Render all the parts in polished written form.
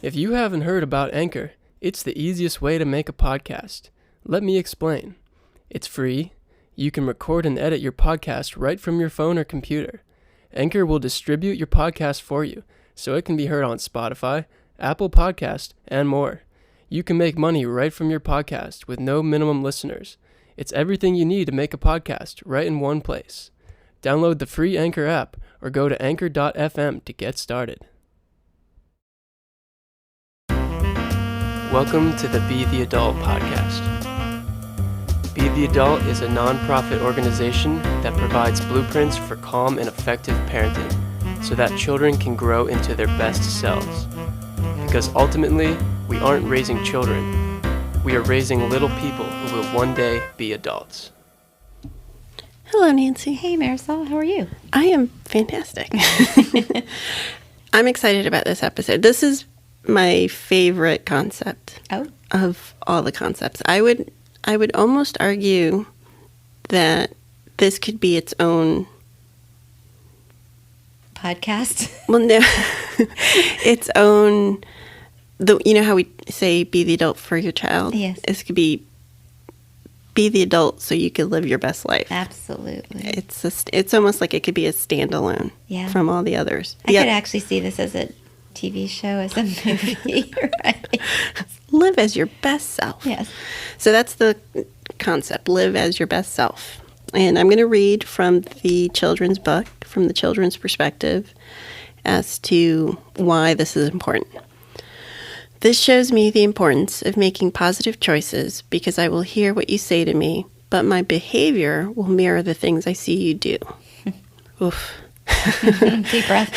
If you haven't heard about Anchor, it's the easiest way to make a podcast. Let me explain. It's free. You can record and edit your podcast right from your phone or computer. Anchor will distribute your podcast for you, so it can be heard on Spotify, Apple Podcast, and more. You can make money right from your podcast with no minimum listeners. It's everything you need to make a podcast right in one place. Download the free Anchor app or go to anchor.fm to get started. Welcome to the Be the Adult podcast. Be the Adult is a nonprofit organization that provides blueprints for calm and effective parenting so that children can grow into their best selves. Because ultimately, we aren't raising children. We are raising little people who will one day be adults. Hello, Nancy. Hey, Marisol. How are you? I am fantastic. I'm excited about this episode. This is my favorite concept of all the concepts. I would almost argue that this could be its own podcast. Well, no, its own. You know how we say "be the adult for your child." Yes, this could be the adult so you could live your best life. Absolutely. It's almost like it could be a standalone from all the others. I could actually see this as a TV show, as a movie, right? Live as your best self. Yes. So that's the concept, live as your best self. And I'm going to read from the children's book, from the children's perspective, as to why this is important. This shows me the importance of making positive choices because I will hear what you say to me, but my behavior will mirror the things I see you do. Oof. Deep breath.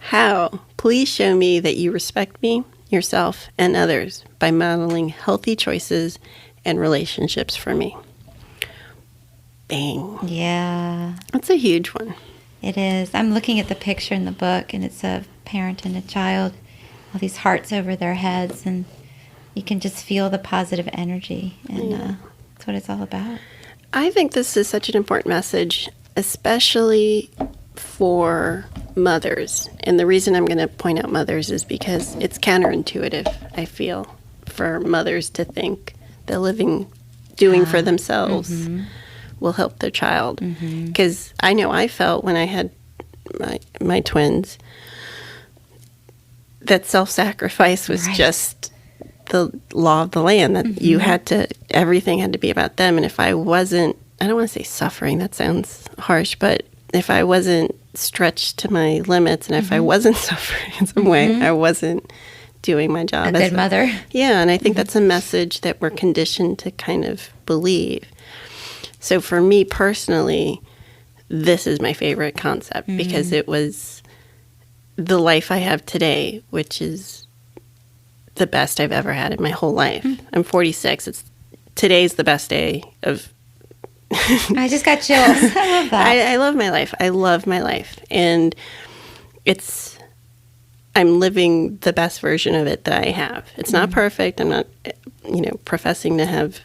How? Please show me that you respect me, yourself, and others by modeling healthy choices and relationships for me. Bang. Yeah. That's a huge one. It is. I'm looking at the picture in the book, and it's a parent and a child, all these hearts over their heads, and you can just feel the positive energy, and that's what it's all about. I think this is such an important message, especially for mothers. And the reason I'm going to point out mothers is because it's counterintuitive, I feel, for mothers to think that doing for themselves will help their child. Because I know I felt when I had my twins that self-sacrifice was just the law of the land, that everything had to be about them. And if I wasn't, I don't want to say suffering, that sounds harsh, but if I wasn't stretched to my limits and if I wasn't suffering in some way, I wasn't doing my job. A good mother. Yeah, and I think that's a message that we're conditioned to kind of believe. So for me personally, this is my favorite concept because it was the life I have today, which is the best I've ever had in my whole life. I'm 46. Today's the best day of I just got chills. I love that. I love my life. I love my life. And I'm living the best version of it that I have. It's not perfect. I'm not, professing to have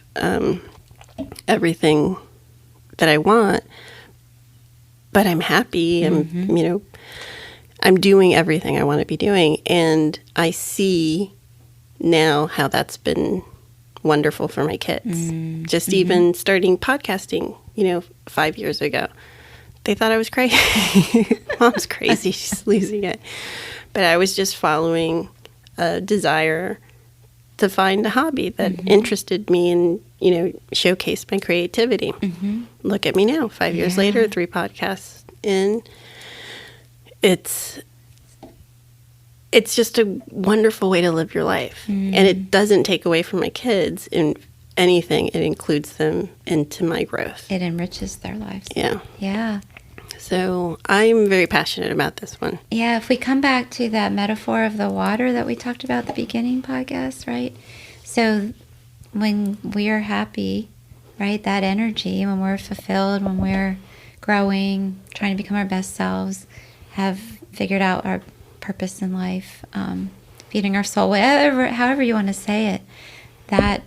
everything that I want, but I'm happy. I'm doing everything I want to be doing. And I see now how that's been wonderful for my kids. Just even starting podcasting, 5 years ago. They thought I was crazy. Mom's crazy. She's losing it. But I was just following a desire to find a hobby that interested me and, showcased my creativity. Look at me now, 5 years later, 3 podcasts in. It's just a wonderful way to live your life. And it doesn't take away from my kids in anything. It includes them into my growth. It enriches their lives. Yeah. Yeah. So I'm very passionate about this one. Yeah, if we come back to that metaphor of the water that we talked about at the beginning podcast, right? So when we're happy, right, that energy, when we're fulfilled, when we're growing, trying to become our best selves, have figured out our purpose in life, feeding our soul, however you want to say it, that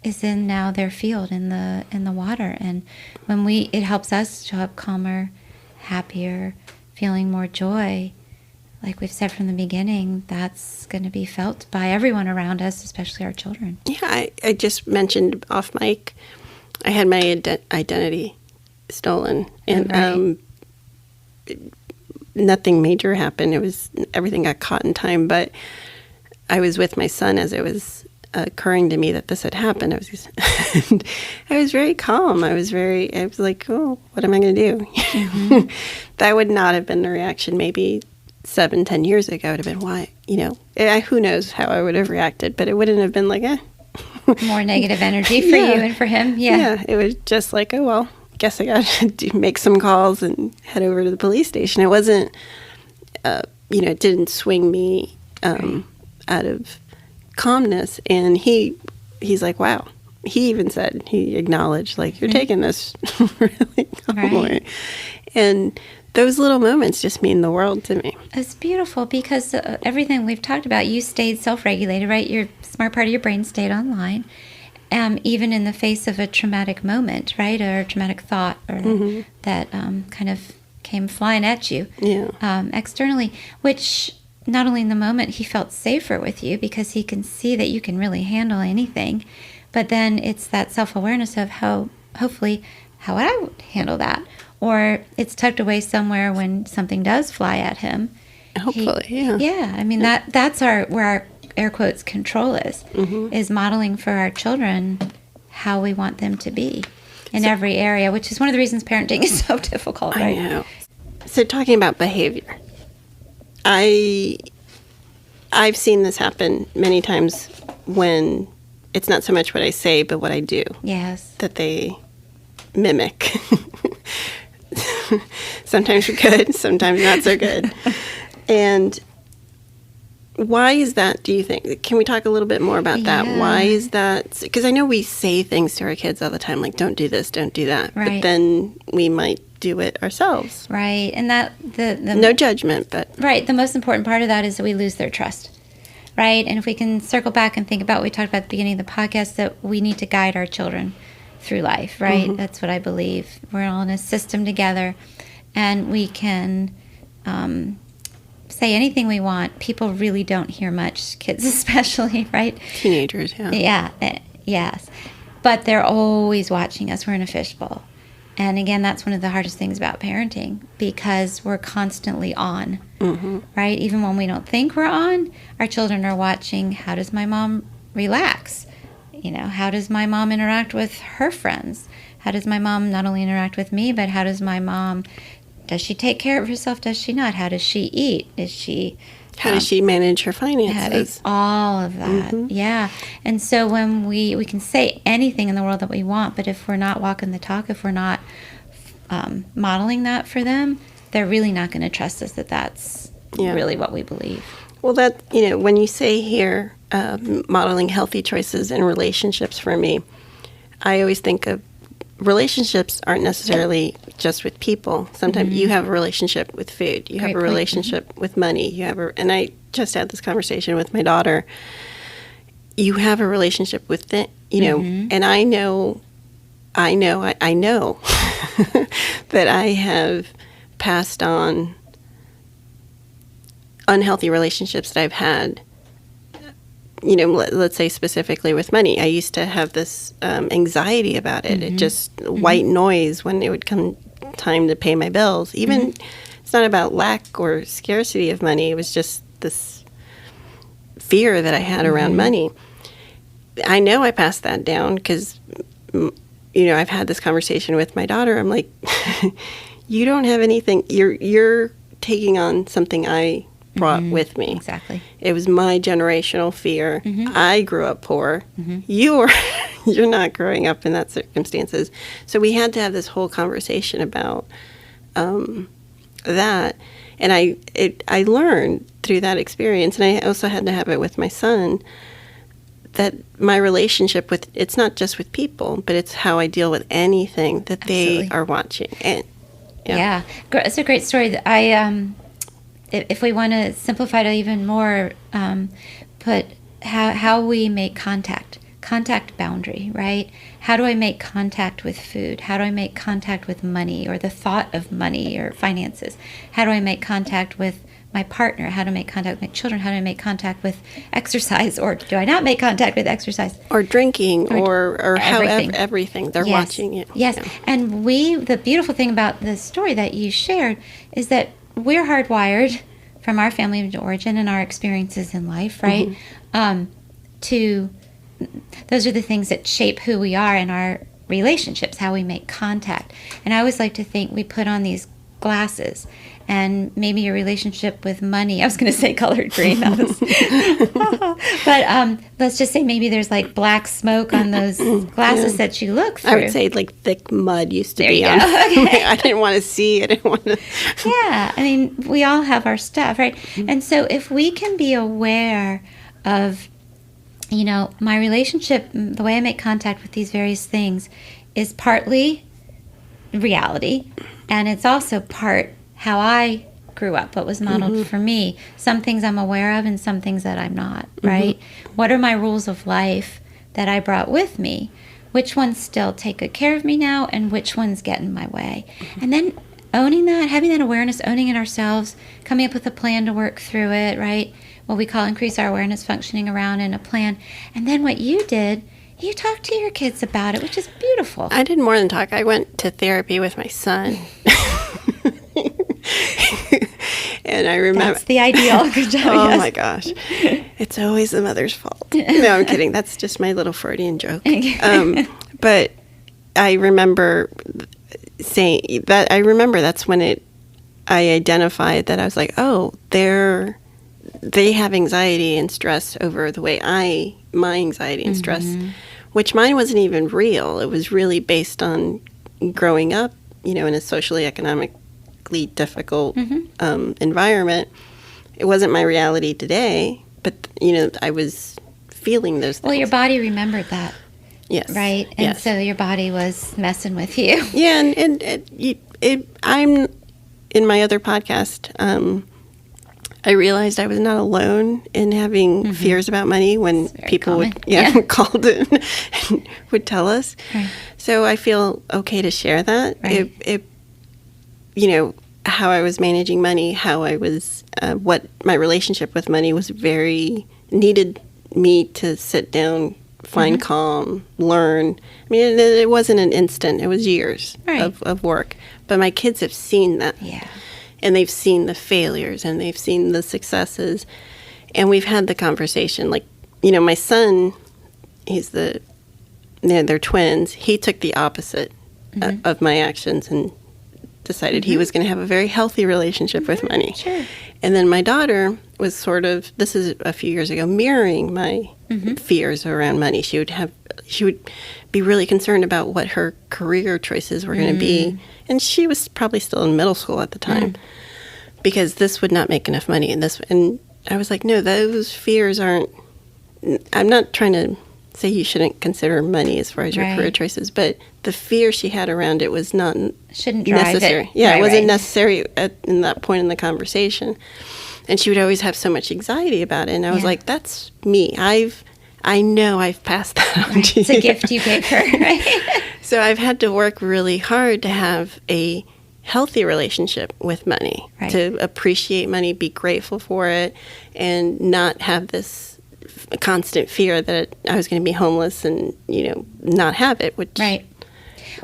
is in now their field in the water. And when it helps us show up calmer, happier, feeling more joy, like we've said from the beginning, that's going to be felt by everyone around us, especially our children. Yeah, I just mentioned off mic, I had my identity stolen, and nothing major happened. Everything got caught in time, but I was with my son as it was occurring to me that this had happened. I was very calm. I was like, oh, what am I going to do? Mm-hmm. That would not have been the reaction maybe 7-10 years ago. It would have been, why, who knows how I would have reacted, but it wouldn't have been like, more negative energy for you and for him. Yeah, it was just like, oh, well, guess I got to make some calls and head over to the police station. It wasn't, it didn't swing me out of calmness. And he's like, wow. He even said, he acknowledged, like, you're taking this really calmly. And those little moments just mean the world to me. It's beautiful because everything we've talked about, you stayed self-regulated, right? Your smart part of your brain stayed online, even in the face of a traumatic moment, right? Or a traumatic thought or that kind of came flying at you externally, which not only in the moment he felt safer with you because he can see that you can really handle anything, but then it's that self-awareness of how would I handle that? Or it's tucked away somewhere when something does fly at him. Hopefully, yeah. I mean, that's where our air quotes control is modeling for our children how we want them to be in every area, which is one of the reasons parenting is so difficult, right? I know. So talking about behavior, I've seen this happen many times when it's not so much what I say, but what I do. Yes. That they mimic. Sometimes good, sometimes not so good. And why is that, do you think? Can we talk a little bit more about that? Why is that? Because I know we say things to our kids all the time, like, don't do this, don't do that. Right. But then we might do it ourselves. Right. And that the no judgment, but right. The most important part of that is that we lose their trust. Right. And if we can circle back and think about what we talked about at the beginning of the podcast, that we need to guide our children through life, right? That's what I believe. We're all in a system together, and we can say anything we want. People really don't hear much, kids especially, right? Teenagers, Yes. But they're always watching us. We're in a fishbowl. And again, that's one of the hardest things about parenting, because we're constantly on, right? Even when we don't think we're on, our children are watching, how does my mom relax? How does my mom interact with her friends? How does my mom not only interact with me, but how does my mom, does she take care of herself? Does she not? How does she eat? How does she manage her finances? All of that, yeah. And so when we can say anything in the world that we want, but if we're not walking the talk, if we're not modeling that for them, they're really not going to trust us that that's really what we believe. Well, that, when you say here, modeling healthy choices in relationships for me, I always think of relationships aren't necessarily just with people. Sometimes you have a relationship with food. You have a relationship with money. And I just had this conversation with my daughter. You have a relationship with and I know that I have passed on unhealthy relationships that I've had, let's say specifically with money. I used to have this anxiety about it. It just white noise when it would come time to pay my bills. Even it's not about lack or scarcity of money. It was just this fear that I had around money. I know I passed that down because, I've had this conversation with my daughter. I'm like, you don't have anything. You're taking on something I brought with me. Exactly. It was my generational fear. I grew up poor. You're not growing up in that circumstances. So we had to have this whole conversation about that. And I learned through that experience, and I also had to have it with my son, that my relationship with, it's not just with people, but it's how I deal with anything that they are watching. And yeah, it's a great story. That if we want to simplify it even more, put how we make contact boundary, right? How do I make contact with food? How do I make contact with money or the thought of money or finances? How do I make contact with my partner, how to make contact with my children, how to make contact with exercise, or do I not make contact with exercise? Or drinking, or how everything. everything. They're watching you. Yes. Yeah. And the beautiful thing about the story that you shared is that we're hardwired from our family of origin and our experiences in life, right? Those are the things that shape who we are in our relationships, how we make contact. And I always like to think we put on these glasses, and maybe your relationship with money, I was going to say colored green, but let's just say maybe there's like black smoke on those glasses that you look through. I would say like thick mud used to be on. Okay. I didn't want to see. I didn't want to. Yeah, I mean, we all have our stuff, right? And so if we can be aware of, my relationship, the way I make contact with these various things is partly reality, and it's also part how I grew up, what was modeled for me. Some things I'm aware of and some things that I'm not, right? What are my rules of life that I brought with me? Which ones still take good care of me now, and which ones get in my way? And then owning that, having that awareness, owning it ourselves, coming up with a plan to work through it, right? What we call increase our awareness, functioning around in a plan. And then what you did, you talked to your kids about it, which is beautiful. I did more than talk. I went to therapy with my son. And I remember. That's the ideal. Good job. Oh yes. my gosh. It's always the mother's fault. No, I'm kidding. That's just my little Freudian joke. But I remember saying that, that's when I identified that I was like, oh, they have anxiety and stress over the way my anxiety and stress, which mine wasn't even real. It was really based on growing up, in a socially, economically difficult environment. It wasn't my reality today, but, I was feeling those things. Well, your body remembered that. Yes. Right? And so your body was messing with you. Yeah, and I'm, in my other podcast, I realized I was not alone in having fears about money when people would called and would tell us. Right. So I feel okay to share that. Right. It how I was managing money, how I was, what my relationship with money was needed me to sit down, find calm, learn. I mean, it wasn't an instant. It was years of work. But my kids have seen that. Yeah. And they've seen the failures and they've seen the successes. And we've had the conversation. Like, my son, they're twins. He took the opposite of my actions and decided he was going to have a very healthy relationship with money. Sure. And then my daughter was sort of, this is a few years ago, mirroring my fears around money. She would be really concerned about what her career choices were going to be. And she was probably still in middle school at the time because this would not make enough money. And I was like, no, those fears aren't, I'm not trying to say you shouldn't consider money as far as your career choices, but the fear she had around it was not shouldn't drive necessary. It. Yeah, it wasn't necessary in that point in the conversation. And she would always have so much anxiety about it. And I was like, that's me. I know I've passed that on to you. It's a gift you gave her, right? So I've had to work really hard to have a healthy relationship with money, to appreciate money, be grateful for it, and not have this constant fear that I was going to be homeless and, not have it.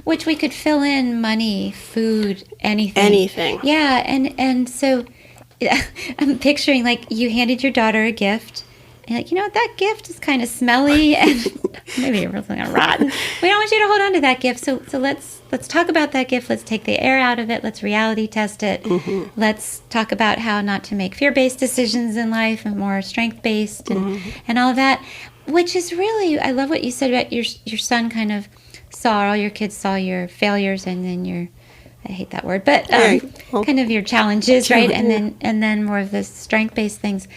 Which we could fill in money, food, anything. Anything. Yeah, and so I'm picturing, like, you handed your daughter a gift. And like, that gift is kind of smelly and maybe it was kind of rotten. We don't want you to hold on to that gift. So let's talk about that gift. Let's take the air out of it. Let's reality test it. Let's talk about how not to make fear-based decisions in life and more strength-based and all of that. Which is really, I love what you said about your son kind of all your kids saw your failures and then I hate that word, but kind of your challenges, right? And then more of the strength-based things,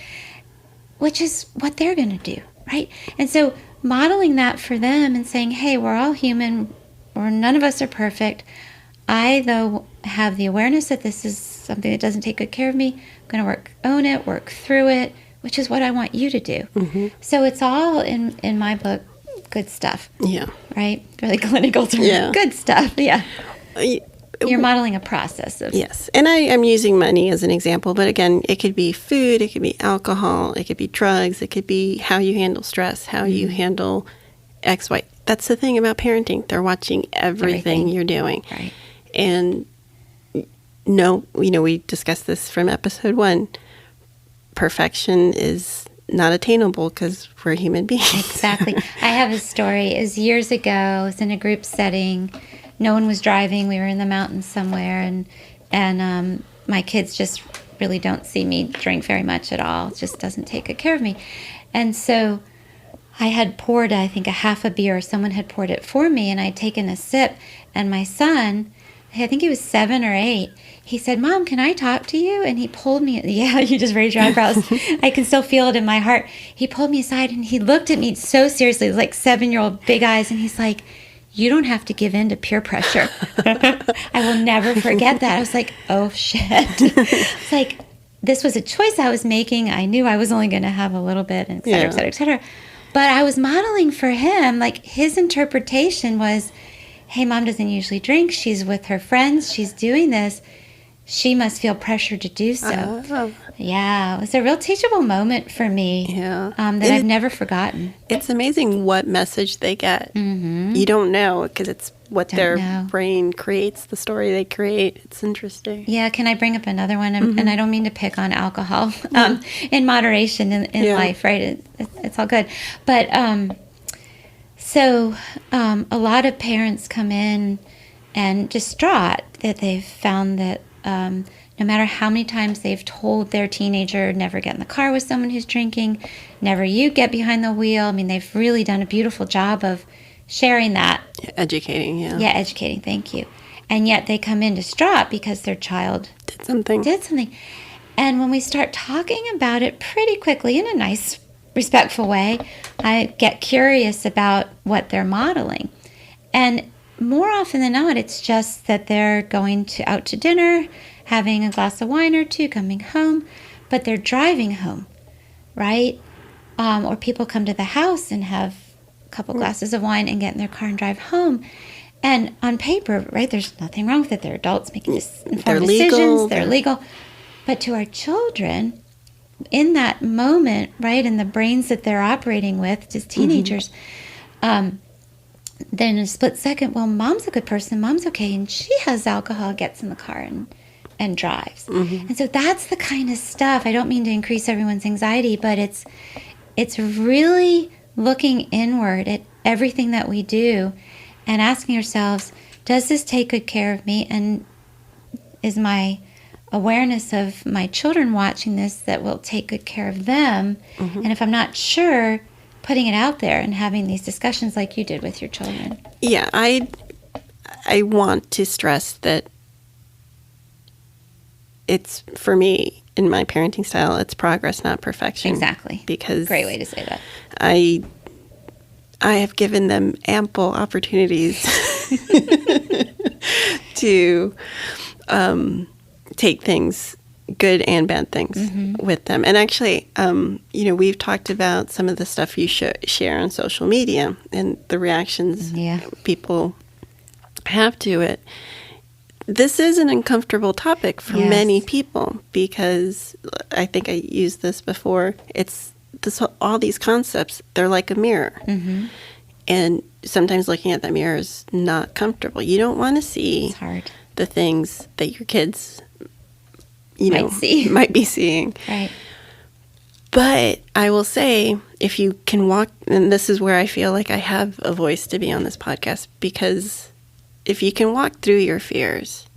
which is what they're going to do, right? And so modeling that for them and saying, hey, we're all human, none of us are perfect. I, though, have the awareness that this is something that doesn't take good care of me. I'm going to own it, work through it, which is what I want you to do. So it's all, in my book, good stuff. Yeah. Right? Really clinical term. Yeah. Good stuff, yeah. You're modeling a process of... Yes. And I'm using money as an example, but again, it could be food, it could be alcohol, it could be drugs, it could be how you handle stress, how you handle X, Y. That's the thing about parenting. They're watching everything you're doing. Right. And no, we discussed this from episode 1. Perfection is not attainable because we're human beings. Exactly. I have a story. It was years ago. I was in a group setting. No one was driving. We were in the mountains somewhere, and my kids just really don't see me drink very much at all. It just doesn't take good care of me. And so I had poured, I think, a half a beer. Someone had poured it for me, and I'd taken a sip. And my son, I think he was 7 or 8, he said, "Mom, can I talk to you?" And he pulled me, yeah, you just raised your eyebrows. I can still feel it in my heart. He pulled me aside, and he looked at me so seriously, it was like 7-year-old big eyes, and he's like, "You don't have to give in to peer pressure." I will never forget that. I was like, oh, shit. It's like, this was a choice I was making. I knew I was only going to have a little bit, et cetera, et cetera, et cetera. But I was modeling for him, like, his interpretation was, hey, Mom doesn't usually drink. She's with her friends. She's doing this. She must feel pressure to do so. Oh. Yeah, it was a real teachable moment for me that I've never forgotten. It's amazing what message they get. Mm-hmm. You don't know because it's what their brain creates, the story they create. It's interesting. Yeah, can I bring up another one? And I don't mean to pick on alcohol. In moderation in life, right? It's all good. But so a lot of parents come in and distraught that they've found that no matter how many times they've told their teenager, never get in the car with someone who's drinking, never you get behind the wheel. I mean, they've really done a beautiful job of sharing that. Educating, yeah. Yeah, educating, thank you. And yet they come in distraught because their child did something. And when we start talking about it pretty quickly, in a nice, respectful way, I get curious about what they're modeling. And more often than not, it's just that they're going out to dinner, having a glass of wine or two, coming home, but they're driving home, right? Or people come to the house and have a couple glasses of wine and get in their car and drive home. And on paper, right, there's nothing wrong with it. They're adults making informed decisions. They're legal. But to our children, in that moment, right, in the brains that they're operating with, just teenagers, then in a split second, well, Mom's a good person, Mom's okay, and she has alcohol, gets in the car and drives. Mm-hmm. And so that's the kind of stuff. I don't mean to increase everyone's anxiety, but it's really looking inward at everything that we do and asking ourselves, does this take good care of me? And is my awareness of my children watching this that will take good care of them? Mm-hmm. And if I'm not sure, putting it out there and having these discussions like you did with your children. Yeah, I want to stress that it's, for me, in my parenting style, it's progress, not perfection. Exactly. Because great way to say that. I have given them ample opportunities to take things, good and bad things, with them. And actually, we've talked about some of the stuff you share on social media and the reactions people have to it. This is an uncomfortable topic for many people because I think I used this before. It's all these concepts, they're like a mirror. Mm-hmm. And sometimes looking at that mirror is not comfortable. You don't want to see the things that your kids might be seeing. Right. But I will say, if you can walk, and this is where I feel like I have a voice to be on this podcast, because if you can walk through your fears,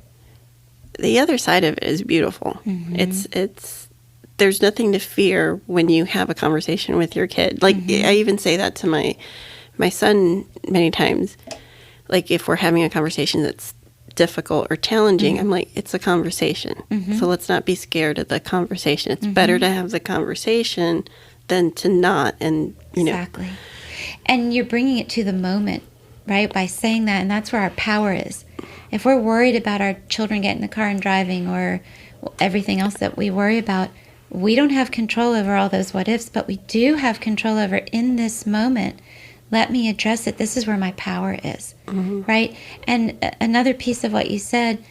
the other side of it is beautiful. Mm-hmm. There's nothing to fear when you have a conversation with your kid. Like, I even say that to my son many times. Like, if we're having a conversation that's difficult or challenging, I'm like, it's a conversation. Mm-hmm. So let's not be scared of the conversation. It's better to have the conversation than to not. And, Exactly. And you're bringing it to the moment, right? By saying that, and that's where our power is. If we're worried about our children getting in the car and driving or everything else that we worry about, we don't have control over all those what ifs, but we do have control over, in this moment, let me address it. This is where my power is, right? And another piece of what you said,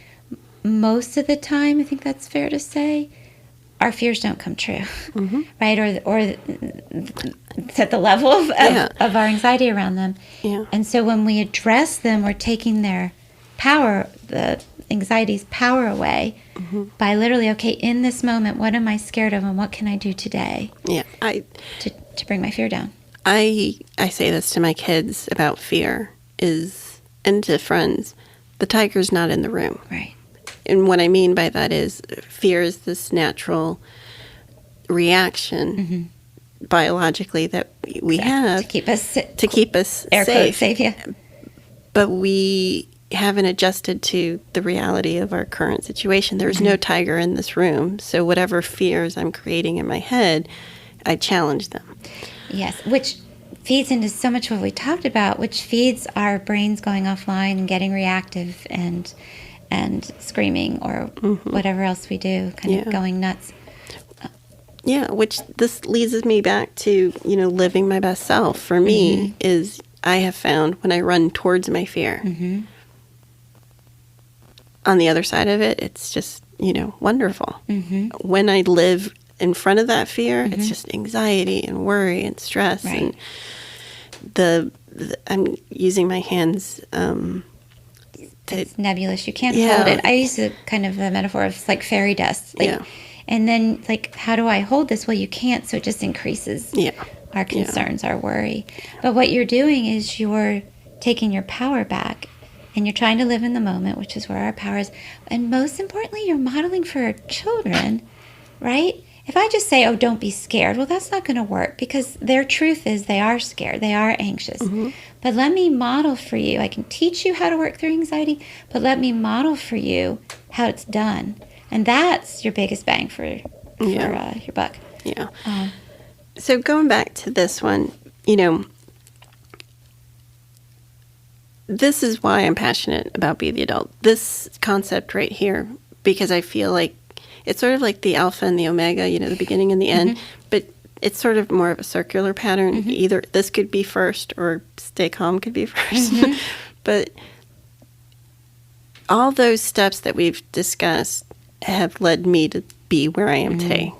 most of the time, I think that's fair to say, our fears don't come true, right? Or it's at the level of our anxiety around them. Yeah. And so when we address them, we're taking their power, the anxiety's power away by literally, okay, in this moment, what am I scared of and what can I do today to bring my fear down? I say this to my kids about fear and to friends, the tiger's not in the room. Right. And what I mean by that is fear is this natural reaction biologically that we have to keep us air safe. Safe, yeah. But we haven't adjusted to the reality of our current situation. There's no tiger in this room. So whatever fears I'm creating in my head, I challenge them. Yes, which feeds into so much of what we talked about, which feeds our brains going offline and getting reactive and screaming or whatever else we do, kind of going nuts. Yeah, which this leads me back to, living my best self. For me is I have found when I run towards my fear, on the other side of it, it's just, wonderful. When I live in front of that fear, it's just anxiety and worry and stress. Right. And I'm using my hands. It's nebulous. You can't hold it. I use a kind of a metaphor of like fairy dust. And then, how do I hold this? Well, you can't, so it just increases our concerns, our worry. But what you're doing is you're taking your power back, and you're trying to live in the moment, which is where our power is. And most importantly, you're modeling for our children, right? If I just say, oh, don't be scared, well, that's not going to work because their truth is they are scared. They are anxious. But let me model for you. I can teach you how to work through anxiety, but let me model for you how it's done. And that's your biggest bang for your buck. Yeah. So going back to this one, this is why I'm passionate about Be the Adult. This concept right here, because I feel like it's sort of like the alpha and the omega, the beginning and the end, but it's sort of more of a circular pattern. Either this could be first or stay calm could be first. But all those steps that we've discussed have led me to be where I am today.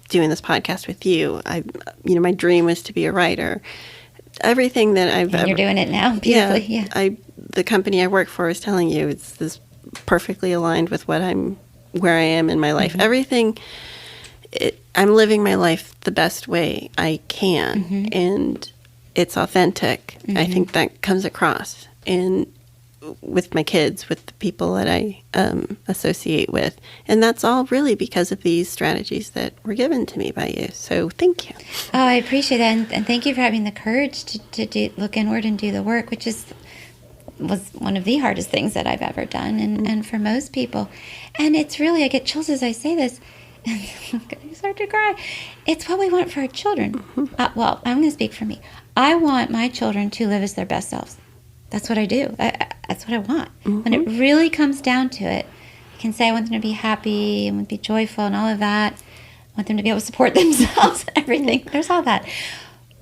Doing this podcast with you. My dream was to be a writer. Everything that I've you're doing it now beautifully. Yeah. The company I work for is telling you it's this perfectly aligned with where I am in my life. Everything, I'm living my life the best way I can, and it's authentic. I think that comes across, and with my kids, with the people that I associate with, and that's all really because of these strategies that were given to me by you. So thank you. Oh, I appreciate that, and thank you for having the courage to look inward and do the work, which was one of the hardest things that I've ever done, and for most people. And it's really, I get chills as I say this, and I'm going to start to cry. It's what we want for our children. Well, I'm going to speak for me. I want my children to live as their best selves. That's what I do. That's what I want. When it really comes down to it, I can say I want them to be happy, and be joyful and all of that. I want them to be able to support themselves and everything. There's all that.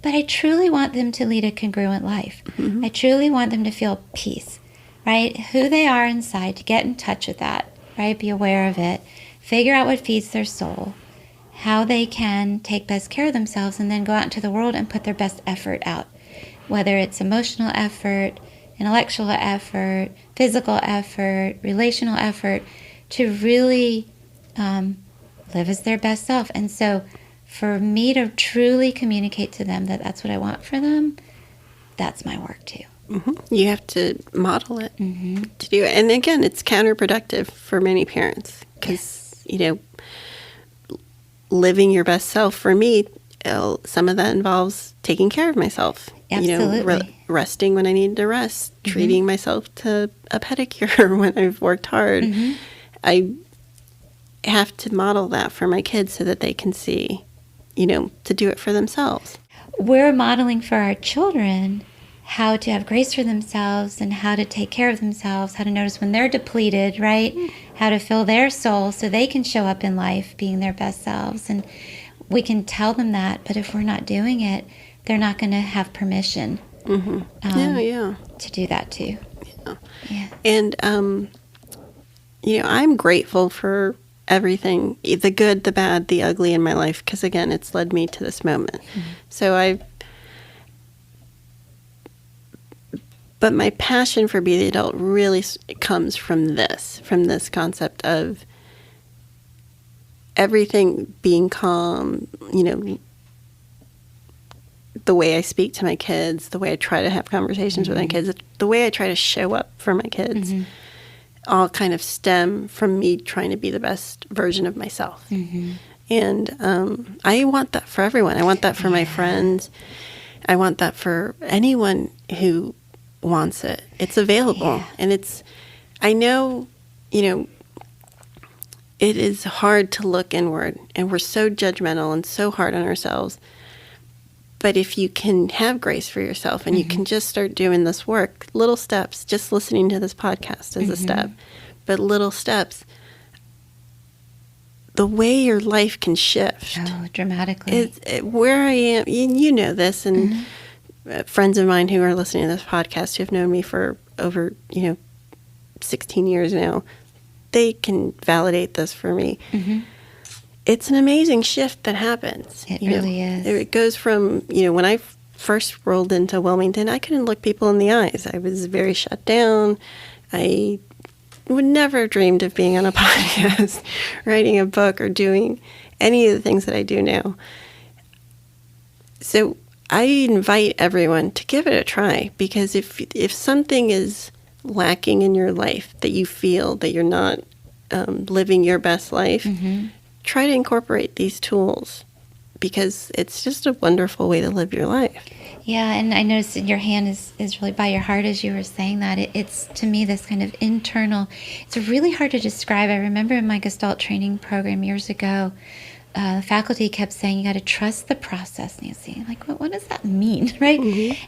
But I truly want them to lead a congruent life. I truly want them to feel peace, right? Who they are inside, to get in touch with that, right? Be aware of it. Figure out what feeds their soul, how they can take best care of themselves, and then go out into the world and put their best effort out. Whether it's emotional effort, intellectual effort, physical effort, relational effort, to really live as their best self. And so for me to truly communicate to them that that's what I want for them, that's my work too. You have to model it to do it. And again, it's counterproductive for many parents because, living your best self, for me, some of that involves taking care of myself. Absolutely. Resting when I need to rest, treating myself to a pedicure when I've worked hard. I have to model that for my kids so that they can see, to do it for themselves. We're modeling for our children how to have grace for themselves and how to take care of themselves, how to notice when they're depleted, right? How to fill their soul so they can show up in life being their best selves. And we can tell them that, but if we're not doing it, they're not going to have permission to do that too. Yeah. And, I'm grateful for everything, the good, the bad, the ugly in my life, because, again, it's led me to this moment. So but my passion for Be the Adult really comes from this concept of everything being calm, the way I speak to my kids, the way I try to have conversations with my kids, the way I try to show up for my kids, all kind of stem from me trying to be the best version of myself. And I want that for everyone. I want that for my friends. I want that for anyone who wants it. It's available. And I know, it is hard to look inward, and we're so judgmental and so hard on ourselves. But if you can have grace for yourself and you can just start doing this work, little steps, just listening to this podcast is a step, but little steps, the way your life can shift. Oh, dramatically. Where I am, you know this, and friends of mine who are listening to this podcast who have known me for over, 16 years now, they can validate this for me. It's an amazing shift that happens. It really is. It goes from, when I first rolled into Wilmington, I couldn't look people in the eyes. I was very shut down. I would never have dreamed of being on a podcast, writing a book, or doing any of the things that I do now. So I invite everyone to give it a try, because if something is lacking in your life, that you feel that you're not living your best life, try to incorporate these tools, because it's just a wonderful way to live your life. Yeah, and I noticed that your hand is really by your heart as you were saying that. It's, to me, this kind of internal, it's really hard to describe. I remember in my Gestalt training program years ago, the faculty kept saying, you got to trust the process, Nancy. Like, what does that mean, right?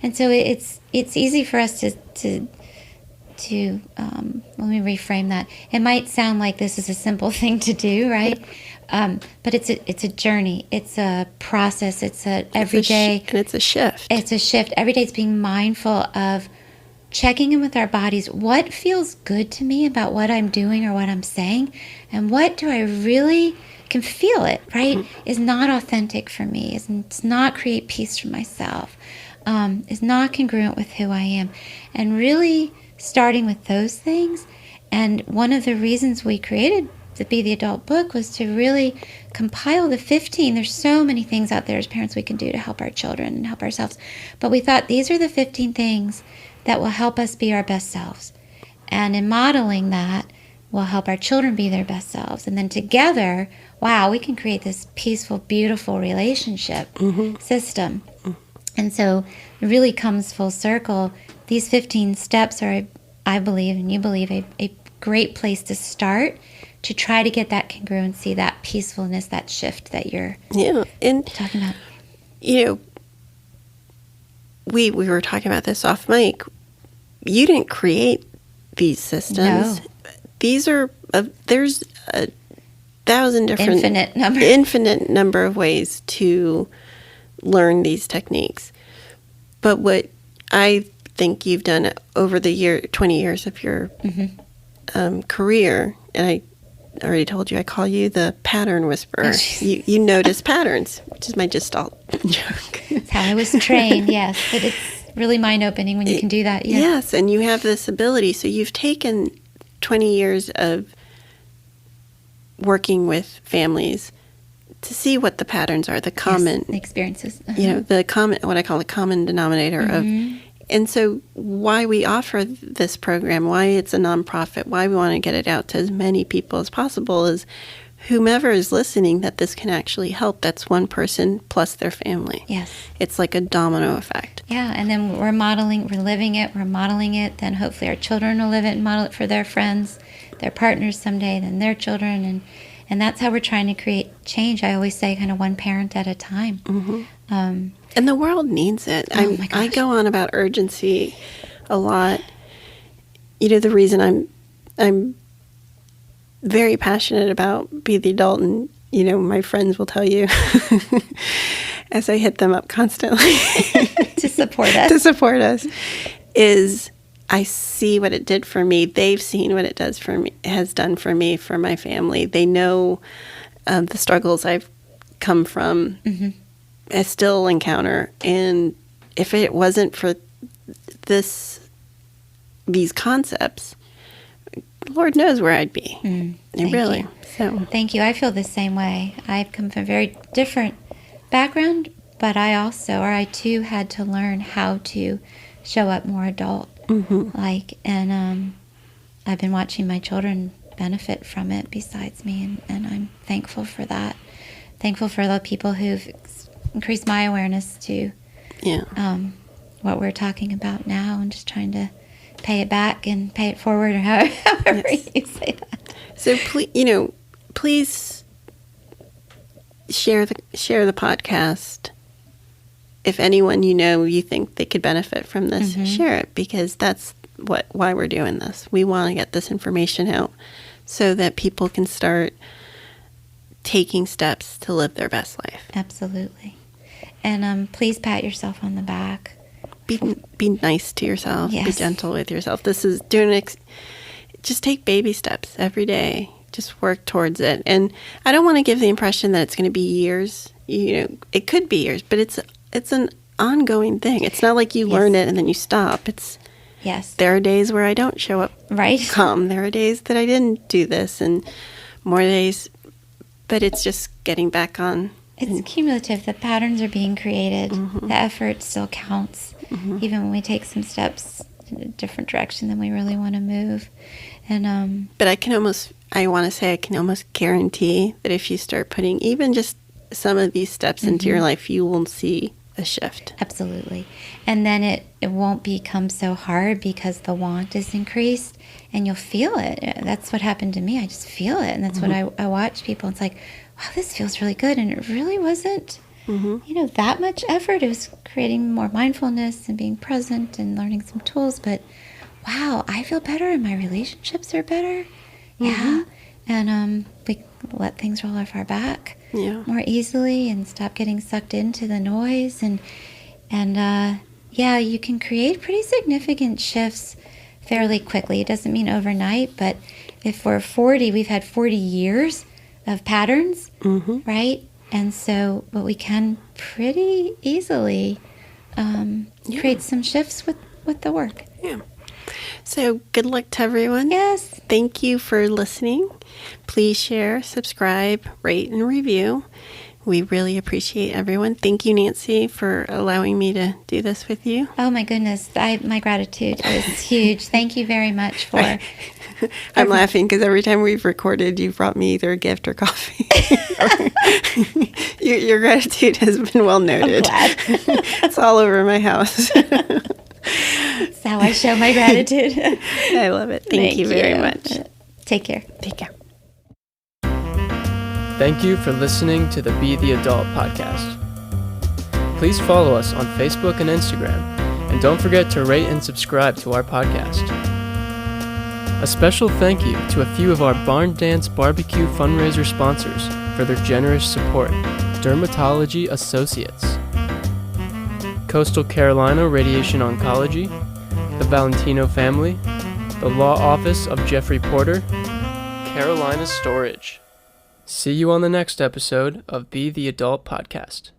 And so it's easy for us to let me reframe that. It might sound like this is a simple thing to do, right? But it's a journey. It's a process. It's a everyday, and it's a shift. It's a shift. Every day it's being mindful of checking in with our bodies. What feels good to me about what I'm doing or what I'm saying, and what do I really can feel it, right? Is not authentic for me. It's not create peace for myself. Is not congruent with who I am, and really starting with those things. And one of the reasons we created the Be the Adult book was to really compile the 15. There's so many things out there as parents we can do to help our children and help ourselves. But we thought these are the 15 things that will help us be our best selves. And in modeling that, will help our children be their best selves. And then together, wow, we can create this peaceful, beautiful relationship system. And so it really comes full circle. These 15 steps are, I believe, and you believe, a great place to start to try to get that congruency, that peacefulness, that shift that you're talking about. We were talking about this off mic. You didn't create these systems. No. These are, there's 1,000 different... Infinite number of ways to learn these techniques. But what I think you've done over the 20 years of your career, and I already told you, I call you the pattern whisperer. You notice patterns, which is my Gestalt joke. That's how I was trained, yes. But it's really mind-opening when you can do that. Yeah. Yes, and you have this ability. So you've taken 20 years of working with families to see what the patterns are, the common the experiences, the common, what I call the common denominator of. And so why we offer this program, why it's a nonprofit, why we want to get it out to as many people as possible is whomever is listening that this can actually help. That's one person plus their family. Yes. It's like a domino effect. Yeah, and then we're living it, we're modeling it, then hopefully our children will live it and model it for their friends, their partners someday, then their children, and that's how we're trying to create change. I always say kind of one parent at a time. And the world needs it. Oh my gosh. I go on about urgency a lot. The reason I'm very passionate about Be the Adult, and my friends will tell you, as I hit them up constantly to support us. to support us, is I see what it did for me. They've seen what it has done for me, for my family. They know the struggles I've come from, I still encounter. And if it wasn't for these concepts, Lord knows where I'd be. Thank really. you. So Thank you. I feel the same way. I've come from a very different background, but I too had to learn how to show up more adult. And I've been watching my children benefit from it besides me, and I'm thankful for that. Thankful for the people who've increased my awareness to what we're talking about now, and just trying to pay it back and pay it forward, or however you say that. So please share the podcast. If anyone you think they could benefit from this, share it, because that's why we're doing this. We want to get this information out so that people can start taking steps to live their best life. Absolutely. And please pat yourself on the back. Be nice to yourself. Yes. Be gentle with yourself. This is just take baby steps every day. Just work towards it. And I don't want to give the impression that it's going to be years. It could be years, but it's an ongoing thing. It's not like you learn it and then you stop. There are days where I don't show up calm. There are days that I didn't do this, and more days, but it's just getting back on. It's cumulative. The patterns are being created. The effort still counts, even when we take some steps in a different direction than we really want to move. And but I can almost guarantee that if you start putting even just some of these steps into your life, you will see a shift. Absolutely. And then it won't become so hard because the want is increased, and you'll feel it. That's what happened to me. I just feel it. And that's what I watch people. It's like, wow, this feels really good. And it really wasn't, that much effort. It was creating more mindfulness and being present and learning some tools. But wow, I feel better, and my relationships are better. Yeah. And we let things roll off our back more easily and stop getting sucked into the noise. And you can create pretty significant shifts fairly quickly. It doesn't mean overnight, but if we're 40, we've had 40 years of patterns, right? And so, but we can pretty easily create some shifts with the work. Yeah. So good luck to everyone. Yes. Thank you for listening. Please share, subscribe, rate, and review. We really appreciate everyone. Thank you, Nancy, for allowing me to do this with you. Oh my goodness. My gratitude is huge. Thank you very much for... I'm laughing because every time we've recorded, you've brought me either a gift or coffee. Your gratitude has been well noted. I'm glad. It's all over my house. That's how I show my gratitude. I love it. Thank you very much. Take care. Take care. Thank you for listening to the Be the Adult podcast. Please follow us on Facebook and Instagram, and don't forget to rate and subscribe to our podcast. A special thank you to a few of our Barn Dance Barbecue fundraiser sponsors for their generous support: Dermatology Associates, Coastal Carolina Radiation Oncology, the Valentino family, the Law Office of Jeffrey Porter, Carolina Storage. See you on the next episode of Be the Adult podcast.